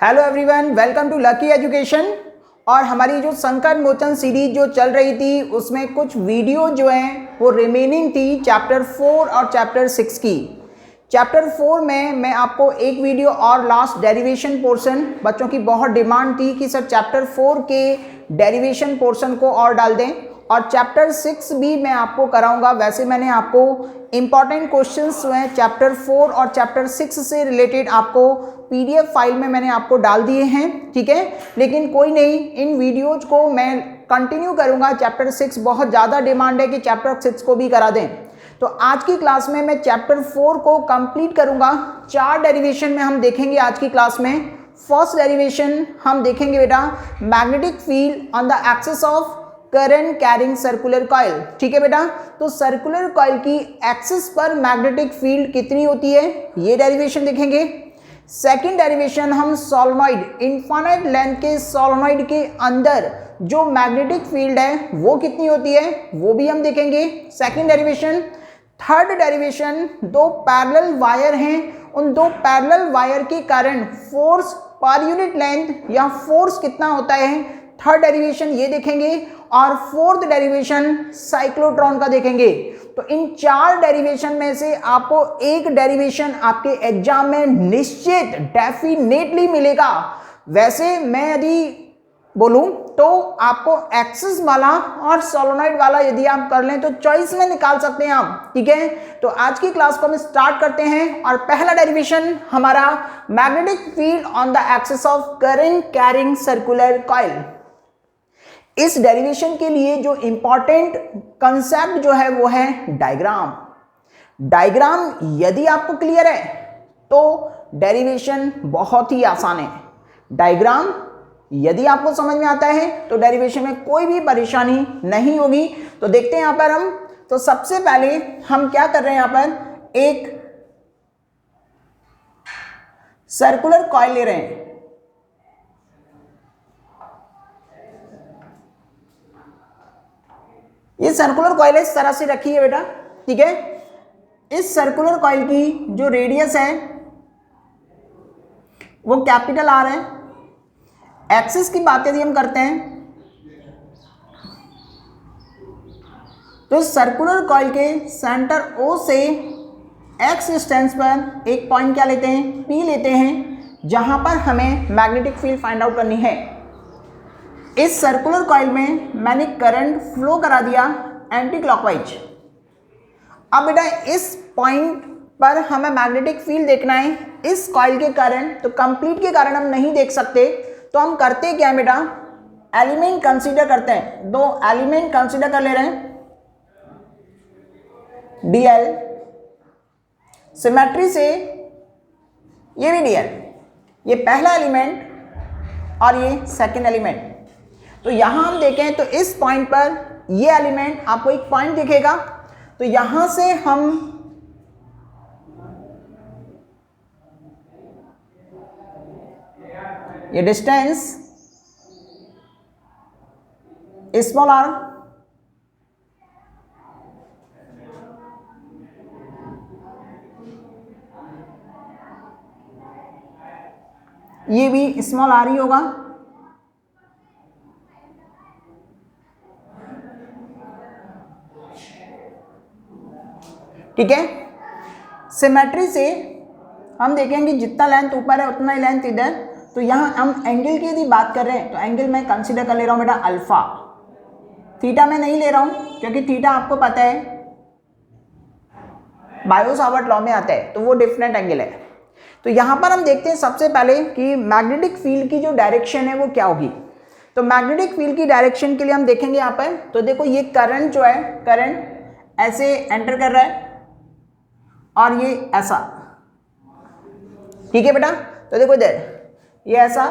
Hello everyone, welcome to Lucky Education. और हमारी जो संकट मोचन सीरीज जो चल रही थी उसमें कुछ वीडियो जो हैं वो रिमेनिंग थी चैप्टर 4 और चैप्टर 6 की। चैप्टर 4 में मैं आपको एक वीडियो और लास्ट डेरिवेशन पोर्शन, बच्चों की बहुत डिमांड थी कि सर चैप्टर 4 के डेरिवेशन पोर्शन को और डाल दें, और चैप्टर 6 भी मैं आपको कराऊंगा। वैसे मैंने आपको इंपॉर्टेंट क्वेश्चंस जो हैं चैप्टर 4 और चैप्टर 6 से रिलेटेड आपको पीडीएफ फाइल में मैंने आपको डाल दिए हैं, ठीक है। लेकिन कोई नहीं, इन वीडियोज को मैं कंटिन्यू करूंगा। चैप्टर 6 बहुत ज़्यादा डिमांड है कि चैप्टर 6 को भी करा दें। तो आज की क्लास में मैं चैप्टर 4 को कंप्लीट करूंगा। 4 डेरिवेशन में हम देखेंगे आज की क्लास में। फर्स्ट डेरिवेशन हम देखेंगे बेटा, magnetic field on the axis of current carrying circular coil, ठीक है बेटा। तो सर्कुलर कॉइल की एक्सिस पर मैग्नेटिक फील्ड कितनी होती है, ये डेरिवेशन देखेंगे। सेकंड डेरिवेशन हम सोलेनॉइड, इनफाइनाइट लेंथ के सोलेनॉइड के अंदर जो मैग्नेटिक फील्ड है वो कितनी होती है, वो भी हम देखेंगे, सेकंड डेरिवेशन। थर्ड डेरिवेशन, दो पैरेलल वायर हैं, उन दो पैरेलल वायर के कारण फोर्स पर यूनिट लेंथ या फोर्स कितना होता है, थर्ड डेरिवेशन ये देखेंगे। और फोर्थ डेरिवेशन साइक्लोट्रॉन का देखेंगे। तो इन 4 डेरिवेशन में से आपको एक डेरिवेशन आपके एग्जाम में निश्चित डेफिनेटली मिलेगा। वैसे मैं यदि बोलूं तो आपको एक्सिस वाला और सोलेनॉइड वाला यदि आप कर लें तो चॉइस में निकाल सकते हैं आप, ठीक है। तो आज की क्लास को हम स्टार्ट करते हैं। और पहला डेरिवेशन हमारा magnetic field on the axis of current carrying circular coil. इस डेरिवेशन के लिए जो इंपॉर्टेंट कंसेप्ट जो है वो है डायग्राम। डायग्राम यदि आपको क्लियर है तो डेरिवेशन बहुत ही आसान है। डायग्राम यदि आपको समझ में आता है तो डेरिवेशन में कोई भी परेशानी नहीं होगी। तो देखते हैं यहां पर हम, तो सबसे पहले हम क्या कर रहे हैं, यहां पर एक सर्कुलर कॉइल ले रहे हैं। ये सर्कुलर कॉइल इस तरह से रखी है बेटा, ठीक है। इस सर्कुलर कॉइल की जो रेडियस है वो कैपिटल आर है। एक्सिस की बात यदि हम करते हैं तो सर्कुलर कॉइल के सेंटर ओ से एक्स डिस्टेंस पर एक पॉइंट क्या लेते हैं, पी लेते हैं, जहां पर हमें मैग्नेटिक फील्ड फाइंड आउट करनी है। इस सर्कुलर कॉइल में मैंने करंट फ्लो करा दिया एंटी क्लॉकवाइज। अब बेटा इस पॉइंट पर हमें मैग्नेटिक फील्ड देखना है इस कॉइल के कारण। तो कंप्लीट के कारण हम नहीं देख सकते, तो हम करते क्या है बेटा, एलिमेंट कंसीडर करते हैं। 2 एलिमेंट कंसीडर कर ले रहे हैं, डीएल, सिमेट्री से ये भी डीएल, ये पहला एलिमेंट और ये सेकंड एलिमेंट। तो यहां हम देखें तो इस पॉइंट पर ये एलिमेंट, आपको एक पॉइंट दिखेगा, तो यहां से हम ये डिस्टेंस स्मॉल आर, ये भी स्मॉल आर ही होगा, ठीक है। सिमेट्री से हम देखेंगे जितना लेंथ ऊपर है उतना ही लेंथ इधर। तो यहाँ हम एंगल की यदि बात कर रहे हैं तो एंगल मैं कंसीडर कर ले रहा हूँ बेटा अल्फा। थीटा में नहीं ले रहा हूँ क्योंकि थीटा आपको पता है बायो-सावर्ट लॉ में आता है, तो वो डिफरेंट एंगल है। तो यहाँ पर हम देखते हैं सबसे पहले कि मैग्नेटिक फील्ड की जो डायरेक्शन है वो क्या होगी। तो मैग्नेटिक फील्ड की डायरेक्शन के लिए हम देखेंगे यहाँ पर, तो देखो ये करंट जो है, करंट ऐसे एंटर कर रहा है और ये ऐसा, ठीक है बेटा। तो देखो इधर ये ऐसा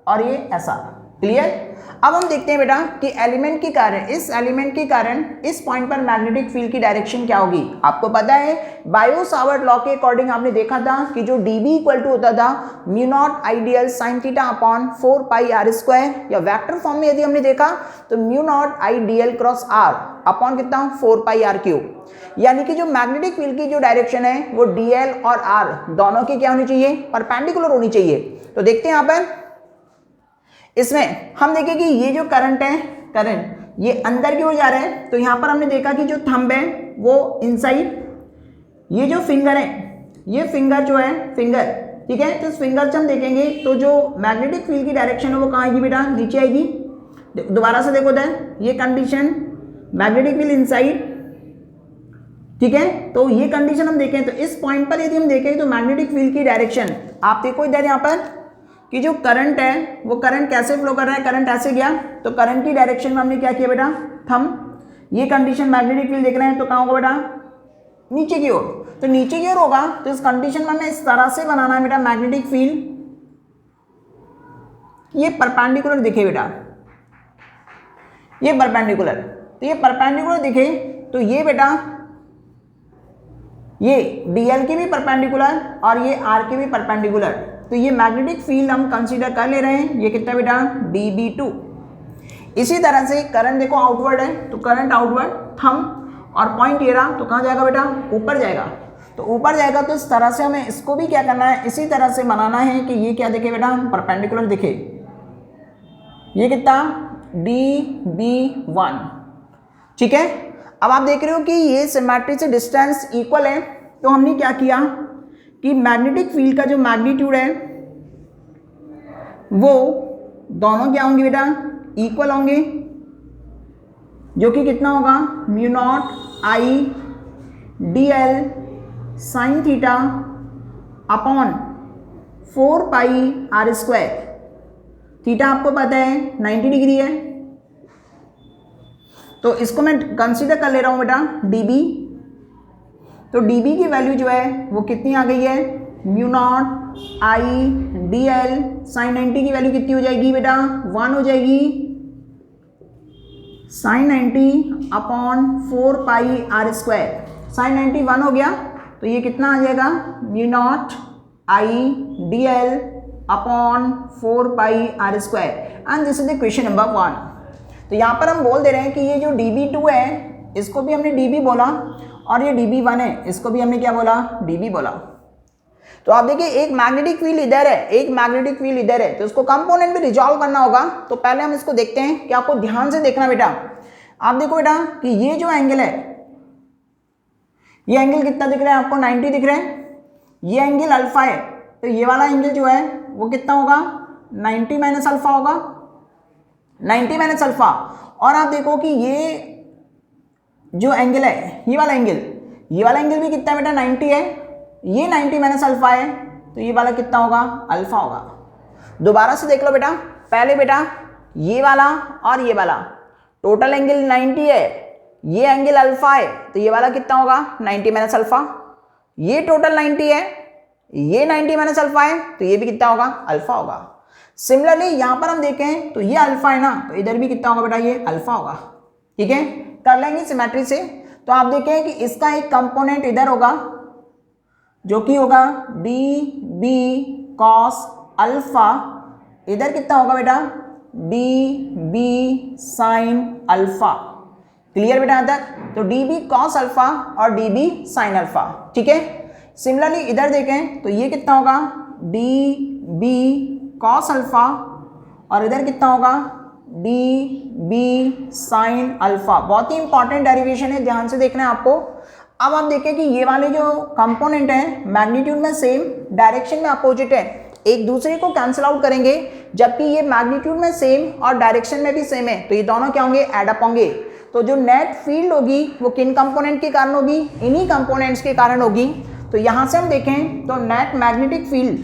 और ये ऐसा, क्लियर। अब हम देखते हैं बेटा कि एलिमेंट के कारण, इस एलिमेंट के कारण इस पॉइंट पर मैग्नेटिक फील्ड की डायरेक्शन क्या होगी। आपको पता है बायो-सावर्ट लॉ के अकॉर्डिंग आपने देखा था कि जो dB इक्वल टू होता था mu naught ideal sine theta upon 4 pi r square, या वेक्टर फॉर्म में यदि हमने देखा तो mu naught ideal cross r upon कितना 4 पाई आर क्यूब। यानी कि जो मैग्नेटिक फील्ड की जो डायरेक्शन है वो dl और r दोनों की क्या होनी चाहिए, परपेंडिकुलर होनी चाहिए। तो देखते हैं यहाँ पर इसमें हम देखें कि ये जो करंट है, करंट ये अंदर की ओर जा रहा है, तो यहाँ पर हमने देखा कि जो थंब है वो इनसाइड, ये जो फिंगर है, ये फिंगर जो है फिंगर, ठीक है, तो इस फिंगर से हम देखेंगे तो जो मैग्नेटिक फील्ड की डायरेक्शन है वो कहाँ आएगी बेटा, नीचे आएगी। दोबारा से देखो दें, ये कंडीशन मैग्नेटिक फील्ड इनसाइड, ठीक है, तो ये कंडीशन हम देखें तो इस पॉइंट पर यदि हम देखें तो मैग्नेटिक फील्ड की डायरेक्शन आप देखो इधर यहाँ पर कि जो करंट है वो करंट कैसे फ्लो कर रहा है, करंट ऐसे गया, तो करंट की डायरेक्शन में हमने क्या किया बेटा, थंब, ये कंडीशन मैग्नेटिक फील्ड देख रहे हैं तो कहाँ होगा बेटा, नीचे की ओर, तो नीचे की ओर होगा, तो इस कंडीशन में हमें इस तरह से बनाना है बेटा मैग्नेटिक फील्ड, ये परपेंडिकुलर दिखे बेटा, ये परपेंडिकुलर, तो ये परपेंडिकुलर दिखे तो ये बेटा ये dl के भी परपेंडिकुलर और ये r के भी परपेंडिकुलर, तो ये मैग्नेटिक फील्ड हम कंसीडर कर ले रहे हैं, ये कितना बेटा dB2। इसी तरह से करंट देखो आउटवर्ड है, तो करंट आउटवर्ड थंब और पॉइंट ये रहा, तो कहाँ जाएगा बेटा, ऊपर जाएगा, तो ऊपर जाएगा, तो इस तरह से हमें इसको भी क्या करना है, इसी तरह से बनाना है कि ये क्या दिखे बेटा, परपेंडिकुलर दिखे, ये कितना dB1, ठीक है। अब आप देख रहे हो कि ये सिमेट्री से डिस्टेंस इक्वल है, तो हमने क्या किया कि मैग्नेटिक फील्ड का जो मैग्नीट्यूड है वो दोनों क्या होंगे बेटा, इक्वल होंगे, जो कि कितना होगा, mu naught I dl sine theta upon 4 pi r square, theta आपको पता है 90 डिग्री है, तो इसको मैं कंसीडर कर ले रहा हूँ बेटा dB, तो dB की वैल्यू जो है वो कितनी आ गई है, mu naught I dl sign 90 की वैल्यू कितनी हो जाएगी बेटा, 1 हो जाएगी, sine 90 upon 4 pi r square, sine 90 1 हो गया, तो ये कितना आ जाएगा, mu naught I dl upon 4 pi r square, and this is the question number 1। तो यहाँ पर हम बोल दे रहे हैं कि ये जो dB2 है इसको भी हमने dB बोला, और ये dB1 है इसको भी हमने क्या बोला, dB बोला। तो आप देखिए एक मैग्नेटिक फील्ड इधर है, एक मैग्नेटिक फील्ड इधर है, तो इसको कंपोनेंट में रिजॉल्व करना होगा। तो पहले हम इसको देखते हैं कि आपको ध्यान से देखना बेटा, आप देखो बेटा कि ये जो एंगल है, ये एंगल कितना दिख रहा है आपको, 90 दिख रहा है, ये एंगल अल्फा है, तो ये वाला एंगल जो है वो कितना होगा, 90 माइनस अल्फा होगा, 90 माइनस अल्फा। और आप देखो कि ये जो एंगल है, ये वाला एंगल भी कितना बेटा, 90 है, ये 90 माइनस अल्फा है, तो ये वाला कितना होगा, अल्फा होगा। दोबारा से देख लो बेटा, पहले बेटा ये वाला और ये वाला टोटल एंगल 90 है, ये एंगल अल्फा है, तो ये वाला कितना होगा, 90 माइनस अल्फा, ये टोटल 90 है, ये 90 माइनस अल्फा है, तो ये भी कितना होगा, अल्फा होगा। सिमिलरली यहां पर हम देखें तो ये अल्फा है ना, तो इधर भी कितना होगा बेटा, ये अल्फा होगा, ठीक है, कर लेंगे सिमेट्री से। तो आप देखें कि इसका एक कंपोनेंट इधर होगा जो कि होगा dB cos अल्फा, इधर कितना होगा बेटा, dB sin अल्फा, क्लियर बेटा यहाँ तक, तो dB cos अल्फा और dB sin अल्फा, ठीक है। सिमिलरली इधर देखें तो ये कितना होगा, dB cos अल्फा, और इधर कितना होगा, dB sin अल्फा। बहुत ही इंपॉर्टेंट डेरिवेशन है, ध्यान से देखना है आपको। अब आप देखें कि ये वाले जो कंपोनेंट है मैग्नीट्यूड में सेम, डायरेक्शन में अपोजिट है, एक दूसरे को कैंसिल आउट करेंगे, जबकि ये मैग्नीट्यूड में सेम और डायरेक्शन में भी सेम है, तो ये दोनों क्या होंगे, एड अप होंगे। तो जो नेट फील्ड होगी वो किन कंपोनेंट के कारण होगी, इन्हीं कंपोनेंट्स के कारण होगी। तो यहां से हम देखें तो नेट मैग्नेटिक फील्ड,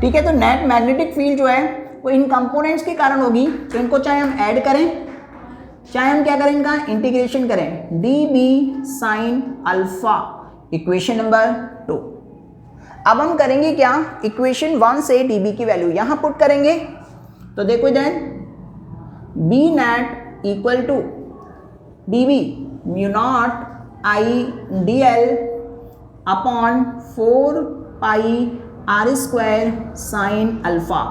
ठीक है, तो नेट मैग्नेटिक फील्ड जो है वो इन कंपोनेंट्स के कारण होगी। तो इनको चाहे हम ऐड करें, चाहे हम क्या करें, इनका इंटीग्रेशन करें, dB sin alpha, equation number 2। अब हम करेंगे क्या, इक्वेशन 1 से dB की वैल्यू यहाँ पुट करेंगे। तो देखो इधर B net equal to dB mu naught I D L upon 4 pi r square sine alpha.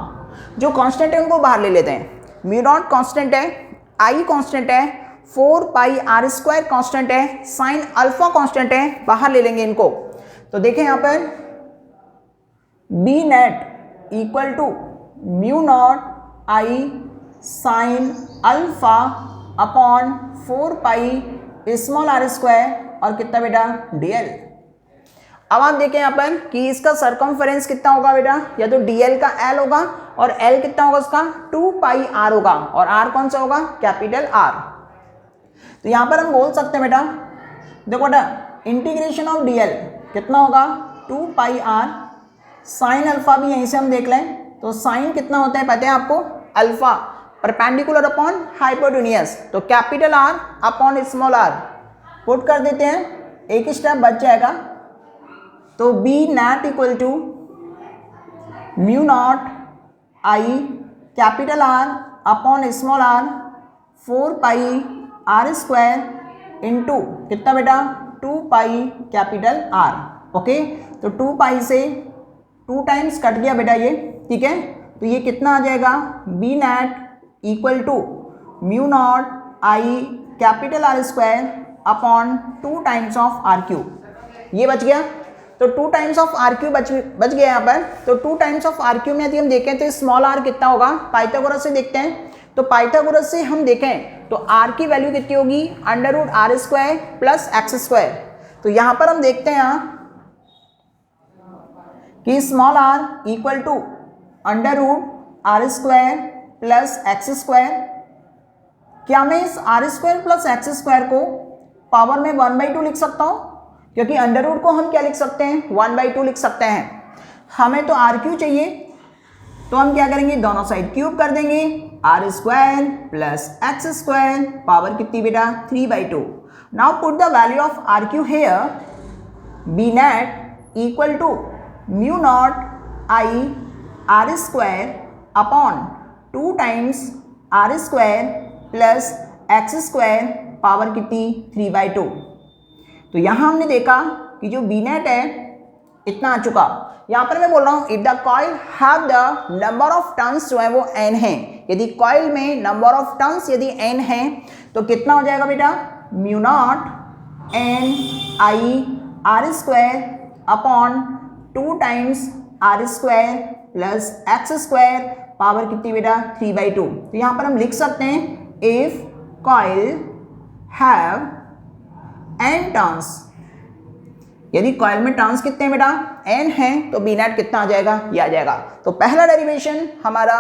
जो कांस्टेंट है उनको बाहर ले लेते हैं। म्यू नॉट कांस्टेंट है, आई कांस्टेंट है, 4 पाई आर स्क्वायर कांस्टेंट है, साइन अल्फा कांस्टेंट है, बाहर ले लेंगे इनको। तो देखें यहाँ पर B net equal to mu naught I sine alpha upon 4 pi small r square और कितना बेटा dl। अब आप देखें यहाँ पर कि इसका सरकमफेरेंस कितना होगा बेटा, या तो dl का l होगा और l कितना होगा उसका 2 पाई r होगा, और r कौन सा होगा, कैपिटल R। तो यहाँ पर हम बोल सकते हैं बेटा, देखो बेटा इंटीग्रेशन ऑफ dl कितना होगा 2 पाई r, साइन अल्फा भी यहीं से हम देख लें। तो साइन कितना होता है पता है आपको, अल्फा परपेंडिकुलर अपॉन हाइपोटेन्यूज, तो capital R upon small r put कर देते हैं, एक स्टेप बच जाएगा। तो B net equal to mu naught I capital R upon small r 4 pi r square into कितना बेटा 2 पाई कैपिटल R। ओके, तो 2 पाई से 2 टाइम्स कट गया बेटा ये, ठीक है। तो ये कितना आ जाएगा, B net equal to mu naught I capital R square upon 2 times of r cube, ये बच गया। तो 2 टाइम्स ऑफ आर क्यूब बच गया यहाँ पर। तो 2 टाइम्स ऑफ आर क्यूब में यदि हम देखें तो स्मॉल r कितना होगा, पाइथागोरस से देखते हैं। तो पाइथागोरस से हम देखें तो r की वैल्यू कितनी होगी, under root r square plus x square. तो यहाँ पर हम देखते हैं यहाँ कि small r equal to under root r square plus x square. क्या मैं इस r square plus x square को पावर में 1/2 लिख सकता हूँ, क्योंकि अंडर रूट को हम क्या लिख सकते हैं, 1/2 लिख सकते हैं। हमें तो आर क्यू चाहिए, तो हम क्या करेंगे, दोनों साइड क्यूब कर देंगे, r square plus x square power कितनी बेटा 3/2। Now put the value of r cube here, B net equal to mu naught I r square upon 2 times r square plus x square power कितनी 3/2। तो यहाँ हमने देखा कि जो B net है इतना आ चुका। यहाँ पर मैं बोल रहा हूँ if the coil have the number of turns जो है वो n है, यदि कॉइल में नंबर ऑफ टर्न्स यदि n है तो कितना हो जाएगा बेटा, mu naught n I r square upon 2 times r square plus x square power कितनी बेटा 3/2। तो यहाँ पर हम लिख सकते हैं if coil have n turns, यदि कॉइल में टर्न्स कितने हैं बेटा n है, तो बी नेट कितना आ जाएगा, ये आ जाएगा। तो पहला डेरिवेशन हमारा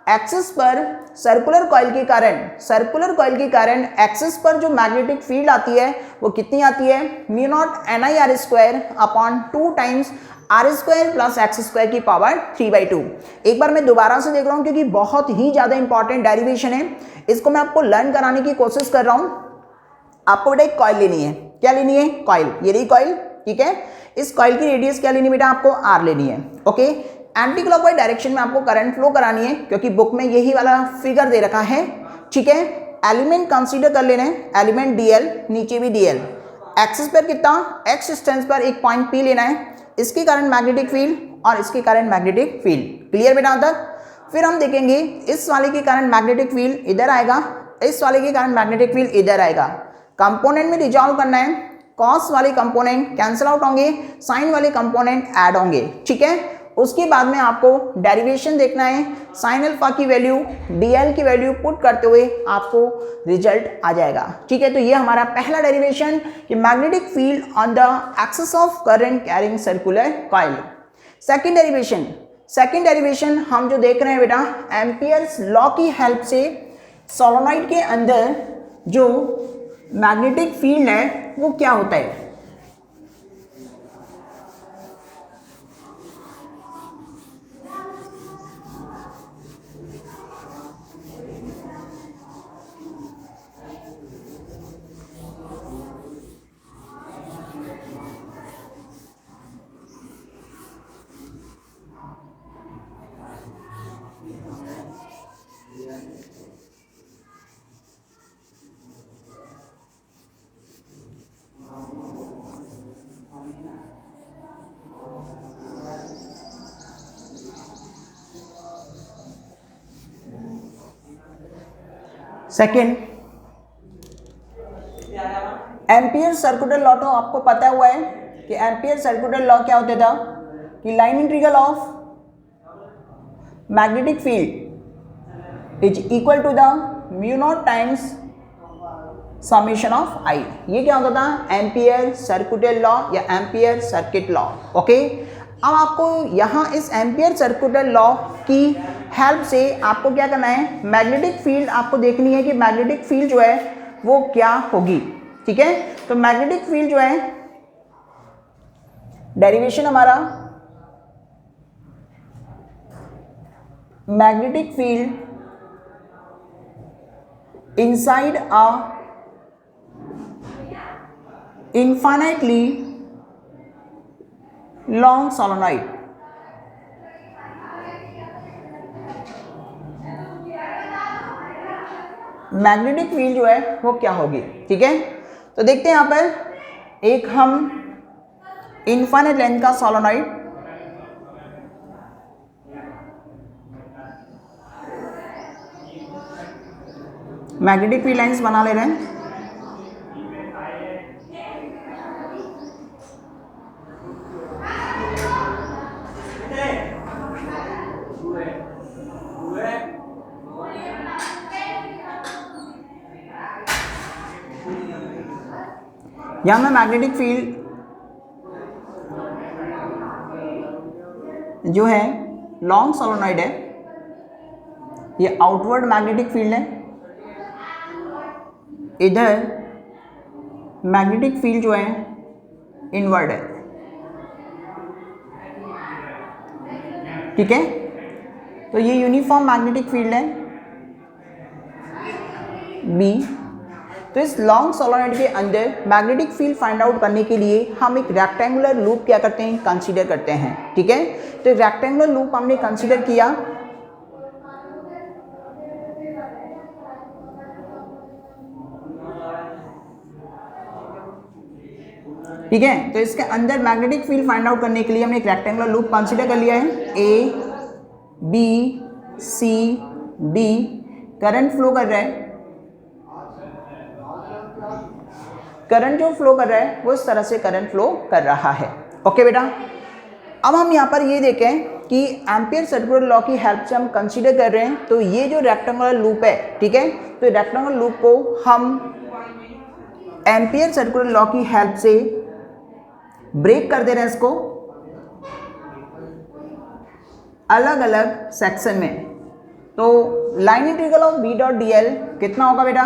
एक्सिस पर सर्कुलर कॉइल के कारण एक्सिस पर जो मैग्नेटिक फील्ड आती है वो कितनी आती है, mu naught N I r square upon 2 times r square plus x square की पावर 3/2। एक बार मैं दोबारा से देख रहा हूँ क्योंकि बहुत ही ज़्यादा इंपॉर्टेंट डेरिवेशन है, इसको मैं आपको लर्न कराने की कोशिश कर रहा हूँ। आपको बेटा एक कॉइल लेनी है, क्या लेनी है, कॉइल, ये रही कॉइल, ठीक है। इस कॉइल की रेडियस क्या लेनी बेटा, आपको आर लेनी है। ओके, एंटी क्लॉकवाइज डायरेक्शन में आपको करंट फ्लो करानी है, क्योंकि बुक में यही वाला फिगर दे रखा है, ठीक है। एलिमेंट कंसीडर कर लेना है, एलिमेंट dl, नीचे भी dl, एक्सिस पर कितना, एक्स डिस्टेंस पर एक पॉइंट P लेना है, इसके कारण मैग्नेटिक फील्ड और इसके कारण मैग्नेटिक फील्ड, क्लियर बेटा तक। फिर हम देखेंगे इस वाले के कारण मैग्नेटिक फील्ड इधर आएगा, इस वाले के कारण मैग्नेटिक फील्ड इधर आएगा। कंपोनेंट में रिजॉल्व करना है, कॉस वाले कंपोनेंट कैंसिल आउट होंगे, साइन वाले कंपोनेंट ऐड होंगे, ठीक है। उसके बाद में आपको डेरिवेशन देखना है, साइन अल्फा की वैल्यू dl की वैल्यू पुट करते हुए आपको रिजल्ट आ जाएगा, ठीक है। तो ये हमारा पहला डेरिवेशन कि magnetic field on the axis of current carrying circular coil. Second derivation हम जो देख रहे हैं बेटा, एम्पियर्स लॉ की हेल्प से सोलेनॉइड के अंदर जो मैग्नेटिक फील्ड है वो क्या होता है। सेकेंड, एम्पियर सर्कुलर लॉ तो आपको पता हुआ है कि एम्पियर सर्कुलर लॉ क्या होता था कि line integral of magnetic field is equal to the mu naught times summation of I. ये क्या होता था? एम्पियर सर्कुलर लॉ या एम्पियर सर्किट लॉ। ओके, अब आपको यहाँ इस एम्पियर सर्कुलर लॉ की हेल्प से आपको क्या करना है, मैग्नेटिक फील्ड आपको देखनी है कि मैग्नेटिक फील्ड जो है वो क्या होगी। ठीक है, तो मैग्नेटिक फील्ड जो है डेरिवेशन हमारा, magnetic field inside a infinitely long solenoid। Magnetic field जो है वो क्या होगी। ठीक है, तो देखते हैं यहां पर एक हम इनफाइनाइट लेंथ का सोलोनॉइड, मैग्नेटिक फील्ड लाइंस बना ले रहे हैं। यहां में मैग्नेटिक फील्ड जो है लॉन्ग सोलोनॉइड है, ये आउटवर्ड मैग्नेटिक फील्ड है। इधर मैग्नेटिक फील्ड जो है इनवर्ड है। ठीक है, तो ये यूनिफॉर्म मैग्नेटिक फील्ड है बी। तो इस लॉन्ग सोलोनॉइड के अंदर मैग्नेटिक फील्ड फाइंड आउट करने के लिए हम एक रेक्टेंगुलर लूप क्या करते हैं, कंसीडर करते हैं। ठीक है, तो रेक्टेंगुलर लूप हमने कंसीडर किया। ठीक है, तो इसके अंदर मैग्नेटिक फील्ड फाइंड आउट करने के लिए हमने एक रेक्टेंगुलर लूप कंसीडर कर लिया है। A B C D current flow कर रहा है, करंट जो फ्लो कर रहा है वो इस तरह से करंट फ्लो कर रहा है। ओके बेटा, अब हम यहाँ पर ये देखें कि एम्पियर सर्कुलर लॉ की हेल्प से हम कंसीडर कर रहे हैं। तो ये जो रेक्टेंगुलर लूप है, ठीक है, तो रेक्टेंगुलर लूप को हम एम्पियर सर्कुलर लॉ की हेल्प से ब्रेक कर दे रहे हैं, इसको अलग अलग सेक्शन में। तो line integral of B dot D L कितना होगा बेटा?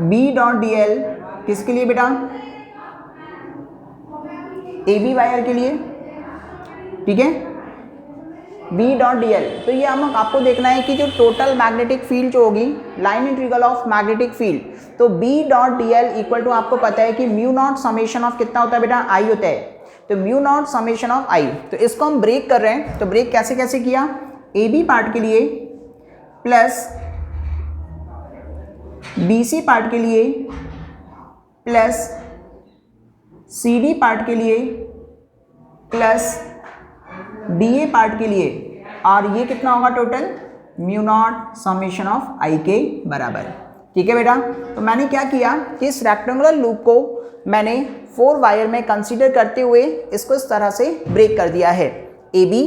बी डॉट डी एल किसके लिए बेटा? ए बी वायर के लिए। ठीक है, बी डॉट डी एल। तो ये हम आपको देखना है कि जो टोटल मैग्नेटिक फील्ड जो होगी, line integral of magnetic field, तो B dot D L equal to आपको पता है कि म्यू नॉट समेशन ऑफ कितना होता है बेटा? आई होता है। तो म्यू नॉट समेशन ऑफ आई। तो इसको हम ब्रेक कर रहे हैं। तो ब्रेक कैसे कैसे किया? ए बी पार्ट के लिए प्लस बी सी पार्ट के लिए प्लस सी डी पार्ट के लिए प्लस डी ए पार्ट के लिए, और ये कितना होगा total? Mu naught summation of I के बराबर। ठीक है बेटा, तो मैंने क्या किया कि इस रेक्टेंगुलर लूप को मैंने 4 वायर में कंसीडर करते हुए इसको इस तरह से ब्रेक कर दिया है। ए बी,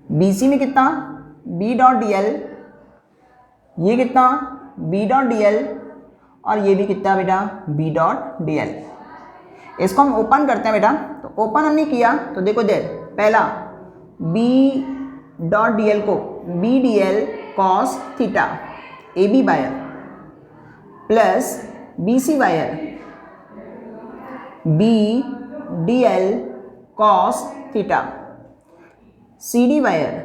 बी सी में कितना? बी डॉट डी एल, ये कितना? बी डॉट डी एल, और ये भी कितना बेटा? B dot D L. इसको हम ओपन करते हैं बेटा। तो ओपन हमने किया तो देखो देर पहला बी डॉट डी एल को B D L cos theta A B wire plus B C wire B D L cos theta, C D wire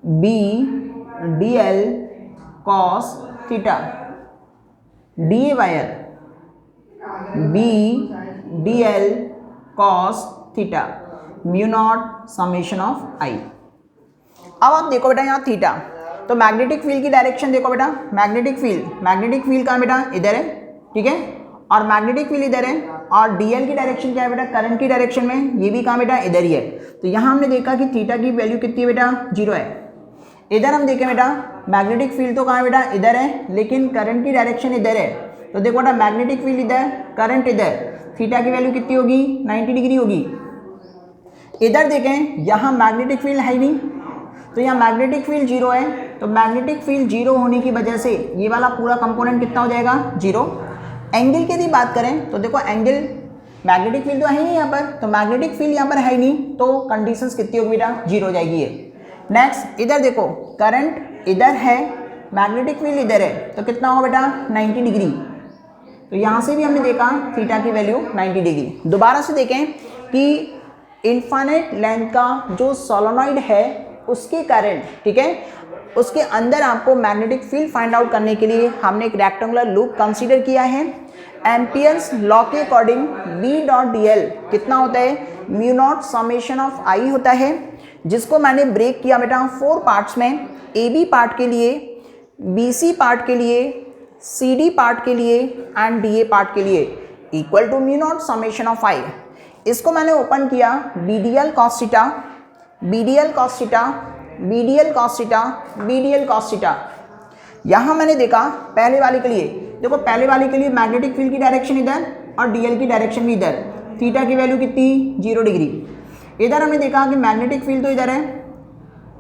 B D L cos theta, D A wire B D L cos theta, mu naught summation of I. अब आप देखो बेटा यहाँ theta, तो magnetic field की direction देखो बेटा। Magnetic field कहाँ बेटा? इधर है। ठीक है, और मैग्नेटिक फील्ड इधर है, और डीएल की डायरेक्शन क्या है बेटा, करंट की डायरेक्शन में, ये भी कहाँ बेटा, इधर ही है। तो यहाँ हमने देखा कि थीटा की वैल्यू कितनी है बेटा, 0 है। इधर हम देखें बेटा, मैग्नेटिक फील्ड तो कहाँ है बेटा, इधर है, लेकिन करंट की डायरेक्शन इधर है। तो देखो बेटा, मैग्नेटिक फील्ड इधर, करंट इधर, थीटा की वैल्यू कितनी होगी, 90 डिग्री होगी। इधर देखें, यहाँ मैग्नेटिक फील्ड है ही नहीं, तो यहाँ मैग्नेटिक फील्ड 0 है। तो मैग्नेटिक फील्ड 0 होने की वजह से ये वाला पूरा कंपोनेंट कितना हो जाएगा, 0। एंगल की यदि बात करें तो देखो, एंगल, मैग्नेटिक फील्ड तो है ही नहीं यहाँ पर, तो मैग्नेटिक फील्ड यहाँ पर है ही नहीं, तो कंडीशंस कितनी होगी बेटा, 0 हो जाएगी ये। नेक्स्ट इधर देखो, करंट इधर है, मैग्नेटिक फील्ड इधर है, तो कितना होगा बेटा, 90 डिग्री। तो यहाँ से भी हमने देखा थीटा की वैल्यू 90 डिग्री। दोबारा से देखें कि इनफाइनाइट लेंथ का जो सोलेनॉइड है उसके करंट, ठीक है, उसके अंदर आपको मैग्नेटिक फील्ड फाइंड आउट करने के लिए हमने एक रेक्टेंगुलर लूप कंसीडर किया है। एम्पियर्स लॉ के according B dot D L कितना होता है, mu naught summation of I होता है, जिसको मैंने ब्रेक किया बेटा 4 पार्ट्स में, ए बी पार्ट के लिए, बी सी पार्ट के लिए, सी डी पार्ट के लिए एंड डी ए पार्ट के लिए, equal to mu naught summation of I. इसको मैंने ओपन किया B D L cos theta, B D L cos theta, B D L cos theta, B D L cos theta. यहाँ मैंने देखा पहले वाले के लिए, देखो पहले वाले के लिए मैग्नेटिक फील्ड की डायरेक्शन इधर और डीएल की डायरेक्शन भी इधर, थीटा की वैल्यू कितनी, 0 डिग्री। इधर हमने देखा कि मैग्नेटिक फील्ड तो इधर है,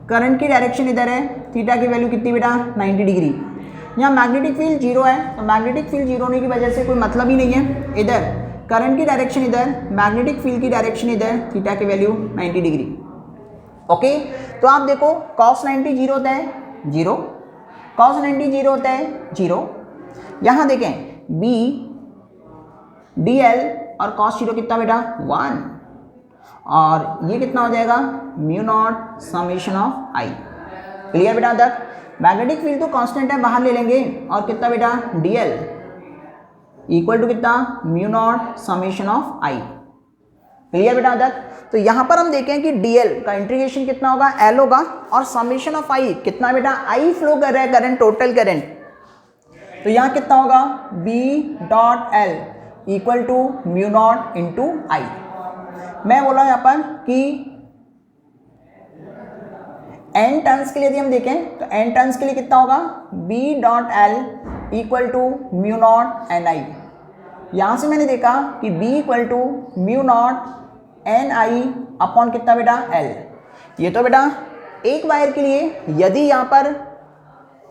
करंट की डायरेक्शन इधर है, थीटा की वैल्यू कितनी बेटा, 90 डिग्री। यहाँ मैग्नेटिक फील्ड 0 है, तो मैग्नेटिक फील्ड 0 होने की वजह से कोई मतलब ही नहीं है। इधर करंट की डायरेक्शन इधर, मैग्नेटिक फील्ड की डायरेक्शन इधर, थीटा की वैल्यू 90 डिग्री। ओके, तो आप देखो cos 90 0 होता है 0, cos 90 0 होता है 0। यहाँ देखें b dl और cos 0 कितना बेटा, 1, और ये कितना हो जाएगा, mu naught summation of I. Clear बेटा तक? मैग्नेटिक फील्ड तो कांस्टेंट है, बाहर ले लेंगे, और कितना बेटा, dl इक्वल टू कितना, mu naught summation of I. Clear बेटा तक? तो यहाँ पर हम देखें कि dl का इंटीग्रेशन कितना होगा, l होगा, और समेशन ऑफ i कितना बेटा, i फ्लो कर रहा है करंट, टोटल करंट, तो यहाँ कितना होगा, b dot l equal to mu naught into I. मैं बोला यहाँ पर कि n टर्न्स के लिए यदि हम देखें तो n टर्न्स के लिए कितना होगा, b dot l equal to mu naught N I. यहाँ से मैंने देखा कि b equal to mu naught N I upon कितना बेटा, l। ये तो बेटा एक वायर के लिए यदि यहाँ पर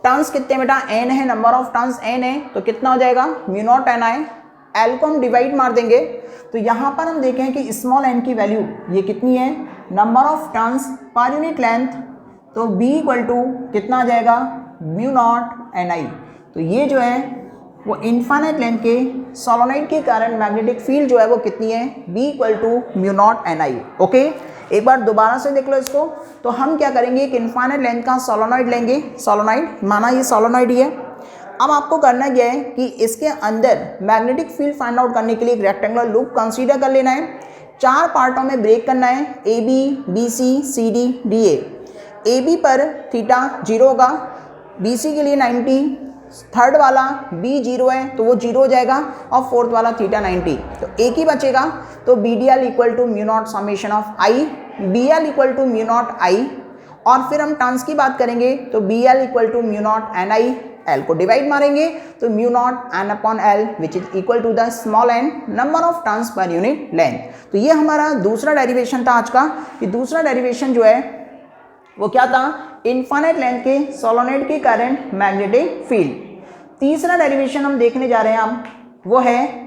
टर्न्स कितने बेटा, n है, नंबर ऑफ टर्न्स n है, तो कितना हो जाएगा, म्यू नॉट एन आई। l को हम डिवाइड मार देंगे, तो यहाँ पर हम देखें कि स्मॉल n की वैल्यू ये कितनी है, number of turns per unit length, तो b इक्वल टू कितना आ जाएगा, म्यू नॉट एन आई। तो ये जो है वो इनफाइनाइट लेंथ के सोलेनॉइड के कारण मैग्नेटिक फील्ड जो है वो कितनी है, b equal to mu naught N I. Okay, एक बार दोबारा से देख लो इसको। तो हम क्या करेंगे, कि इनफाइनाइट लेंथ का सोलेनॉइड लेंगे, सोलेनॉइड माना ये सोलेनॉइड ही है। अब आपको करना क्या है कि इसके अंदर मैग्नेटिक फील्ड फाइंड आउट करने के लिए एक रेक्टेंगुलर लूप कंसीडर कर लेना है, 4 पार्टों में ब्रेक करना है, A B, B C, C D, D A. A B पर थीटा 0 होगा, बी सी के लिए 90, थर्ड वाला b 0 है तो वो 0 हो जाएगा, और फोर्थ वाला थीटा 90, तो एक ही बचेगा। तो B D L equal to mu naught summation of I, B L equal to mu naught I, और फिर हम टर्न्स की बात करेंगे तो B L equal to mu naught N I, L को डिवाइड मारेंगे तो mu naught N upon L which is equal to the small N, number of turns per unit length. तो ये हमारा दूसरा डेरिवेशन था आज का, कि दूसरा डेरिवेशन जो है वो क्या था, इनफाइनाइट लेंथ के सोलेनॉइड के कारण मैग्नेटिक फील्ड। तीसरा डेरिवेशन हम देखने जा रहे हैं अब, वो है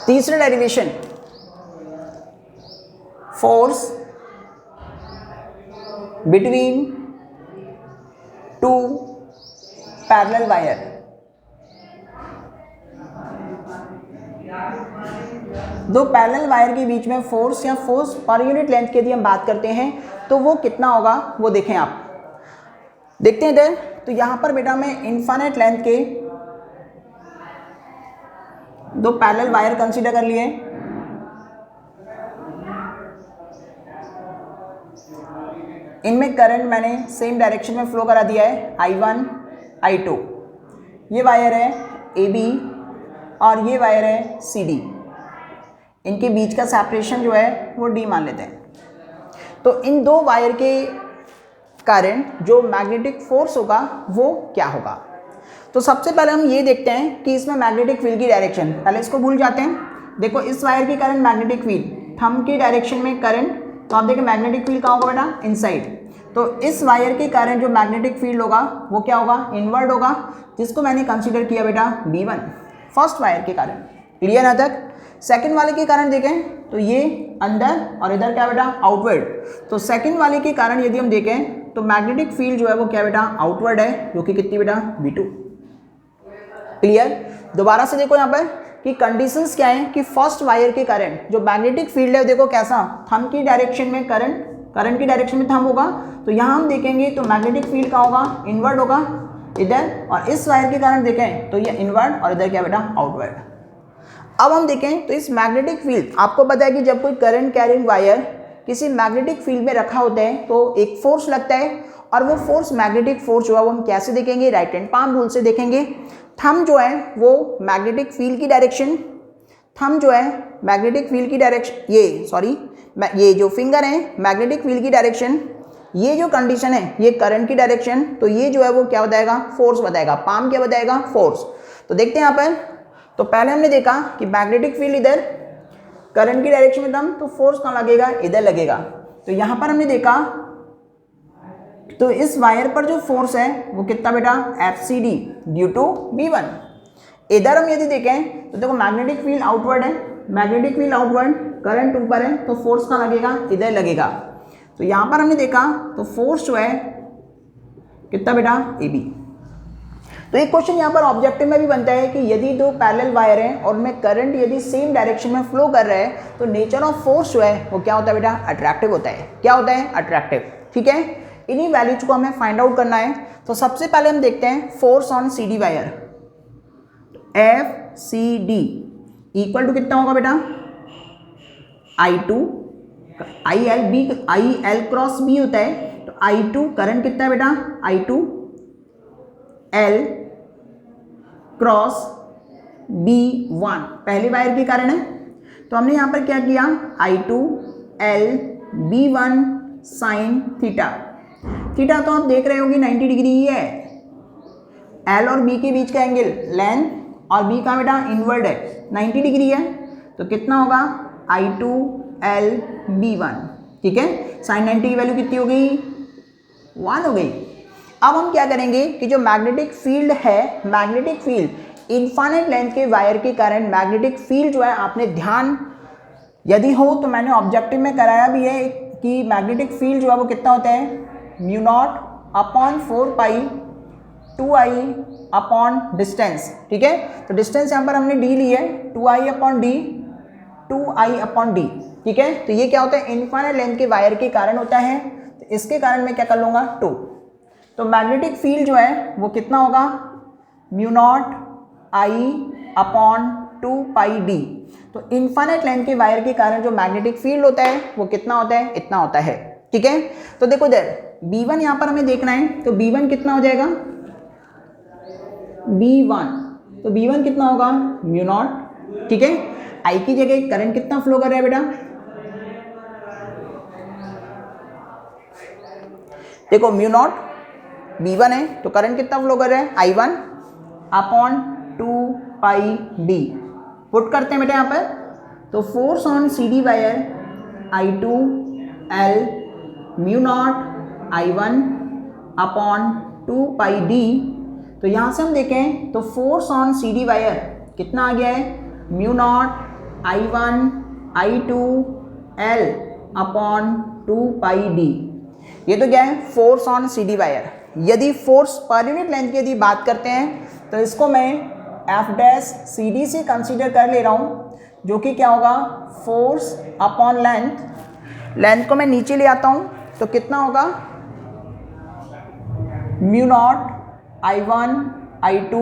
तीसरा derivation, force between two parallel wire, दो पैरेलल वायर के बीच में फोर्स या फोर्स पर यूनिट लेंथ की यदि हम बात करते हैं तो वो कितना होगा वो देखें आप, देखते हैं इधर। तो यहाँ पर बेटा मैं इनफाइनाइट लेंथ के दो पैरेलल वायर कंसीडर कर लिए, इनमें करंट मैंने सेम डायरेक्शन में फ्लो करा दिया है I1 I2। ये वायर है AB और ये वायर है CD, इनके बीच का सेपरेशन जो है वो D मान लेते हैं। तो इन दो वायर के कारण जो मैग्नेटिक फोर्स होगा वो क्या होगा। तो सबसे पहले हम ये देखते हैं कि इसमें मैग्नेटिक फील्ड की डायरेक्शन, पहले इसको भूल जाते हैं। देखो इस वायर के कारण मैग्नेटिक फील्ड, थंब की डायरेक्शन में करंट, तो आप देखिए मैग्नेटिक फील्ड कहाँ होगा बेटा, इनसाइड। तो इस वायर के कारण जो मैग्नेटिक फील्ड होगा वो क्या होगा, इनवर्ड होगा, जिसको मैंने कंसीडर किया बेटा B1 फर्स्ट वायर के कारण। क्लियर ना तक। सेकंड वाले के कारण देखें तो ये अंदर और इधर क्या बेटा, आउटवर्ड। तो सेकंड वाले के कारण यदि हम देखें तो मैग्नेटिक फील्ड जो है वो क्या बेटा, आउटवर्ड है, जो कि कितनी बेटा, B2। क्लियर। दोबारा से देखो यहाँ पर कि कंडीशंस क्या हैं कि फर्स्ट वायर के करंट जो मैग्नेटिक फील्ड है देखो कैसा, थंब की डायरेक्शन में करंट, करंट की डायरेक्शन में थंब होगा। तो यहाँ हम देखेंगे तो मैग्नेटिक फील्ड का होगा, इनवर्ड होगा इधर, और इस वायर के कारण देखें तो ये इनवर्ड और इधर क्या बेटा, आउटवर्ड। अब हम देखें तो इस मैग्नेटिक फील्ड, आपको पता है कि जब कोई करंट कैरिंग वायर किसी मैग्नेटिक फील्ड में रखा होता है तो एक फोर्स लगता है, और वो फोर्स मैग्नेटिक फोर्स जो है वो हम कैसे देखेंगे, राइट हैंड पाम रूल से देखेंगे। थंब जो है वो मैग्नेटिक फील्ड की डायरेक्शन, थंब जो है मैग्नेटिक फील्ड की डायरेक्शन, ये जो फिंगर है मैग्नेटिक फील्ड की डायरेक्शन, ये जो कंडीशन है ये करंट की डायरेक्शन, तो ये जो है वो क्या बताएगा, फोर्स बताएगा। पाम क्या बताएगा, फोर्स। तो देखते हैं यहाँ पर, तो पहले हमने देखा कि मैग्नेटिक फील्ड इधर, करंट की डायरेक्शन में दम, तो फोर्स कहाँ लगेगा, इधर लगेगा। तो यहाँ पर हमने देखा तो इस वायर पर जो फोर्स है वो कितना बेटा, FCD ड्यू टू B1। इधर हम यदि देखें तो देखो मैग्नेटिक फील्ड आउटवर्ड है, मैग्नेटिक फील्ड आउटवर्ड, करंट ऊपर है, तो फोर्स कहाँ लगेगा, इधर लगेगा। तो यहाँ पर हमने देखा तो फोर्स जो है कितना बेटा, AB। तो एक क्वेश्चन यहाँ पर ऑब्जेक्टिव में भी बनता है कि यदि दो पैरेलल वायर हैं और उनमें करंट यदि सेम डायरेक्शन में फ्लो कर रहा है तो नेचर ऑफ फोर्स जो है वो क्या होता है बेटा, अट्रैक्टिव होता है। क्या होता है, अट्रैक्टिव। ठीक है, इन्हीं वैल्यूज को हमें फाइंड आउट करना है। तो सबसे पहले हम देखते हैं force on CD wire, FCD equal to कितना होगा बेटा, I2 IL क्रॉस B होता है, तो I2 करंट कितना है बेटा, I2 L क्रॉस B1 पहली वायर के कारण है। तो हमने यहाँ पर क्या किया, I2 L B1 sine theta, theta तो आप देख रहे होगी 90 डिग्री ही है। L और B के बीच का एंगल लेंथ और B का बेटा इनवर्ड है, 90 डिग्री है। तो कितना होगा, I2 L B1। ठीक है, साइन 90 की वैल्यू कितनी हो गई, 1 हो गई। अब हम क्या करेंगे कि जो मैग्नेटिक फील्ड है, मैग्नेटिक फील्ड इनफाइनाइट लेंथ के वायर के कारण मैग्नेटिक फील्ड जो है, आपने ध्यान यदि हो तो मैंने ऑब्जेक्टिव में कराया भी है कि मैग्नेटिक फील्ड जो है वो कितना होता है, mu not upon 4 pi 2I upon distance. ठीक है, तो डिस्टेंस यहाँ पर हमने D ली है, 2I upon D, 2I upon D। ठीक है, तो ये क्या होता है, इनफाइनाइट लेंथ के वायर के कारण होता है। तो इसके कारण मैं क्या कर लूँगा, 2। तो मैग्नेटिक फील्ड जो है वो कितना होगा, mu not I upon 2 pi D। तो इनफाइनाइट लेंथ के वायर के कारण जो मैग्नेटिक फील्ड होता है वो कितना होता है, इतना होता है। ठीक है, तो देखो इधर B1 यहाँ पर हमें देखना है, तो B1 कितना हो जाएगा, B1, तो B1 कितना होगा, म्यू नॉट। ठीक है, I की जगह करंट कितना फ्लो कर रहा है बेटा, देखो म्यू नॉट B1 है तो करंट कितना फ्लो कर रहा है, I1 अपॉन 2 पाई D। पुट करते हैं बेटा यहाँ पर, तो force on CD wire I2 L mu naught I1 upon 2 pi D। तो यहाँ से हम देखें तो फोर्स ऑन CD वायर कितना आ गया है, mu naught I1 I2 L upon 2 पाई D। ये तो क्या है, फोर्स ऑन CD वायर। यदि फोर्स पर यूनिट लेंथ की यदि बात करते हैं तो इसको मैं एफ डैश सी डी से कंसीडर कर ले रहा हूँ, जो कि क्या होगा फोर्स अपॉन लेंथ। लेंथ को मैं नीचे ले आता हूँ तो कितना होगा mu naught I1 I2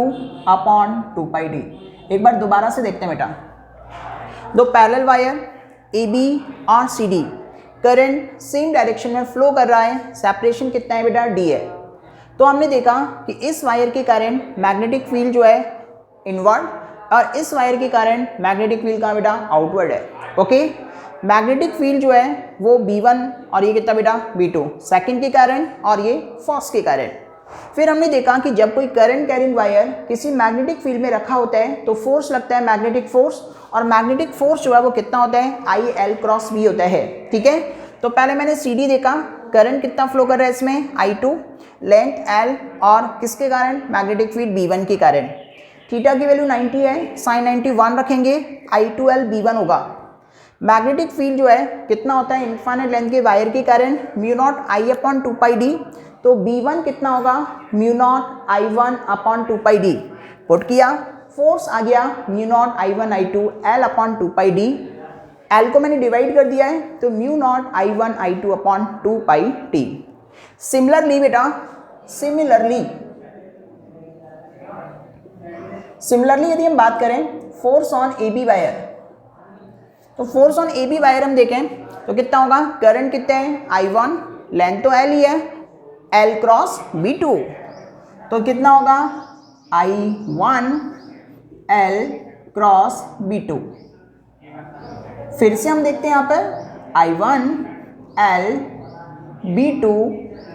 upon 2 pi D. एक बार दोबारा से देखते हैं बेटा, दो पैरेलल वायर AB और CD करंट सेम डायरेक्शन में फ्लो कर रहा है, सेपरेशन कितना है बेटा D है। तो हमने देखा कि इस वायर के करंट मैग्नेटिक फील्ड जो है इनवर्ड और इस वायर के करंट मैग्नेटिक फील्ड का बेटा आउटवर्ड है। ओके, मैग्नेटिक फील्ड जो है वो B1 और ये कितना बेटा B2 सेकंड के करंट और ये फर्स्ट के करंट। फिर हमने देखा कि जब कोई करंट कैरिंग वायर किसी मैग्नेटिक फील्ड में रखा होता है तो फोर्स लगता है मैग्नेटिक फोर्स, और मैग्नेटिक फोर्स जो है वो कितना होता है IL क्रॉस B होता है। ठीक है, तो पहले मैंने CD देखा, करंट कितना फ्लो कर रहा है इसमें I2, लेंथ L और किसके कारण मैग्नेटिक फील्ड B1 के कारण। थीटा की वैल्यू 90 है, साइन 91 रखेंगे, I2L B1 होगा। मैग्नेटिक फील्ड जो है कितना होता है इनफाइनाइट लेंथ के वायर के कारण mu naught I upon 2 pi D, तो B1 कितना होगा mu naught I1 upon 2 pi D. Put किया, फोर्स आ गया mu naught I1 I2 L upon 2 pi D. L को मैंने डिवाइड कर दिया है तो mu naught I1 I2 upon 2 pi T. Similarly बेटा सिमिलरली यदि हम बात करें फोर्स ऑन AB वायर, तो फोर्स ऑन AB वायर हम देखें तो कितना होगा, करंट कितना है I1, लेंथ तो L ही है, L क्रॉस B2, तो कितना होगा I1 L क्रॉस B2। फिर से हम देखते हैं यहाँ पर I1 L B2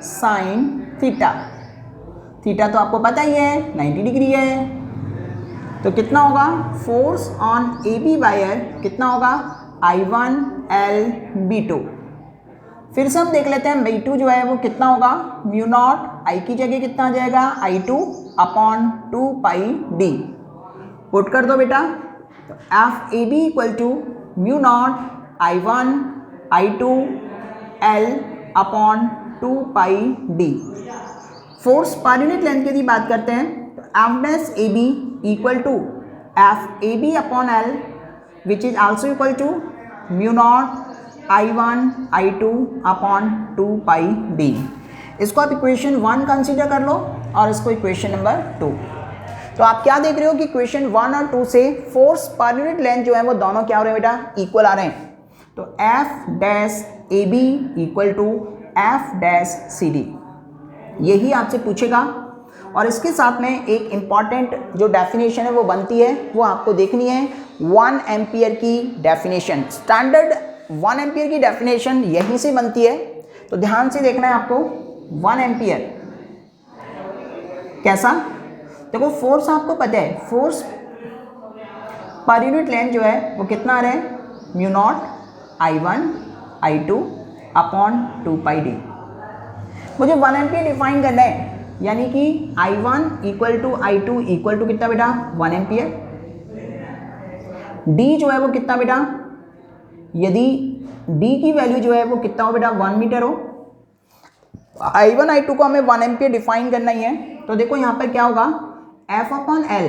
sine theta, theta तो आपको पता ही है 90 डिग्री है, तो कितना होगा फोर्स ऑन AB वायर कितना होगा I1 L B2। फिर से हम देख लेते हैं B2 जो है वो कितना होगा म्यू नॉट I की जगह कितना आ जाएगा I2 upon 2 pi D. Put कर दो बेटा, तो F A B equal to mu naught I1 I2 L upon 2 pi D. Force per unit length की यदि बात करते हैं तो F dash A B equal to F A B upon L which is also equal to mu naught I1 I2 upon 2 pi D. इसको आप equation 1 consider कर लो और इसको इक्वेशन नंबर 2। तो आप क्या देख रहे हो कि इक्वेशन 1 और 2 से फोर्स पर यूनिट लेंथ जो है वो दोनों क्या हो रहे हैं बेटा इक्वल आ रहे हैं। तो F dash A B equal to F dash C D, यही आपसे पूछेगा। और इसके साथ में एक इम्पॉर्टेंट जो डेफिनेशन है वो बनती है, वो आपको देखनी है 1 एम्पियर की डेफिनेशन। स्टैंडर्ड 1 एम्पियर की डेफिनेशन यहीं से बनती है, तो ध्यान से देखना है आपको। 1 एम्पियर कैसा, देखो फोर्स आपको पता है, फोर्स पर यूनिट लेंथ जो है वो कितना आ रहा है mu naught I1 I2 upon 2 pi D. मुझे 1 एम्पियर डिफाइन करना है, यानी कि I1 equal to I2 equal to कितना बेटा 1 एम्पियर। D जो है वो कितना बेटा, यदि D की वैल्यू जो है वो कितना हो बेटा 1 मीटर हो, I1 I2 को हमें 1 एम्पियर डिफाइन करना ही है। तो देखो यहाँ पर क्या होगा F upon L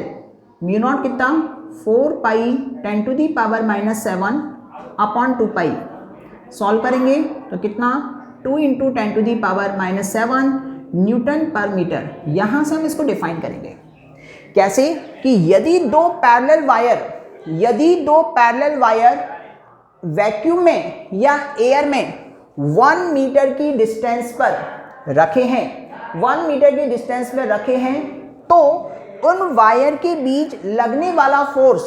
mu naught कितना 4 pi 10 to the power -7 upon 2 pi. Solve करेंगे तो कितना 2 into 10 to the power -7 newton per metre. यहाँ से हम इसको डिफाइन करेंगे कैसे कि यदि दो पैरेलल वायर वैक्यूम में या एयर में 1 मीटर की डिस्टेंस पर रखे हैं, 1 मीटर की डिस्टेंस पर रखे हैं, तो उन वायर के बीच लगने वाला फोर्स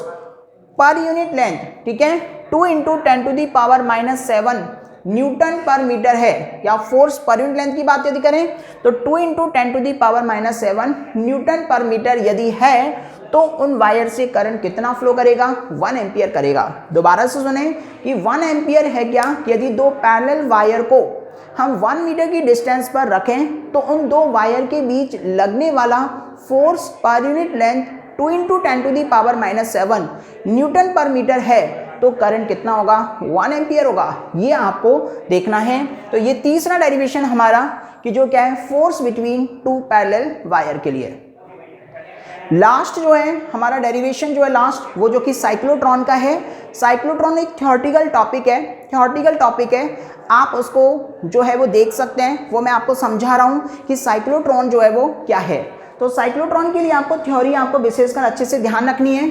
पर यूनिट लेंथ, ठीक है, 2 into 10 to the power -7 newton per metre है। या फोर्स पर यूनिट लेंथ की बात यदि करें तो 2 into 10 to the power -7 newton per metre यदि है, तो उन वायर से करंट कितना फ्लो करेगा 1 एम्पियर करेगा। दोबारा से सुने कि 1 एम्पियर है क्या, यदि दो पैरेलल वायर को हम 1 मीटर की डिस्टेंस पर रखें तो उन दो वायर के बीच लगने वाला force per unit length 2 into 10 to the power -7 newton per metre है, तो तो करंट कितना होगा, 1 एम्पियर होगा। ये आपको देखना है। तो ये तीसरा डेरिवेशन हमारा कि जो क्या है, force between two parallel wire के लिए। लास्ट जो है हमारा डेरिवेशन जो है लास्ट, वो जो कि साइक्लोट्रॉन का है। साइक्लोट्रॉन एक थ्योरेटिकल टॉपिक है, आप उसको जो है वो देख सकते हैं। वो मैं आपको समझा रहा हूँ कि साइक्लोट्रॉन जो है वो क्या है। तो साइक्लोट्रॉन के लिए आपको थ्योरी आपको विशेषकर अच्छे से ध्यान रखनी है।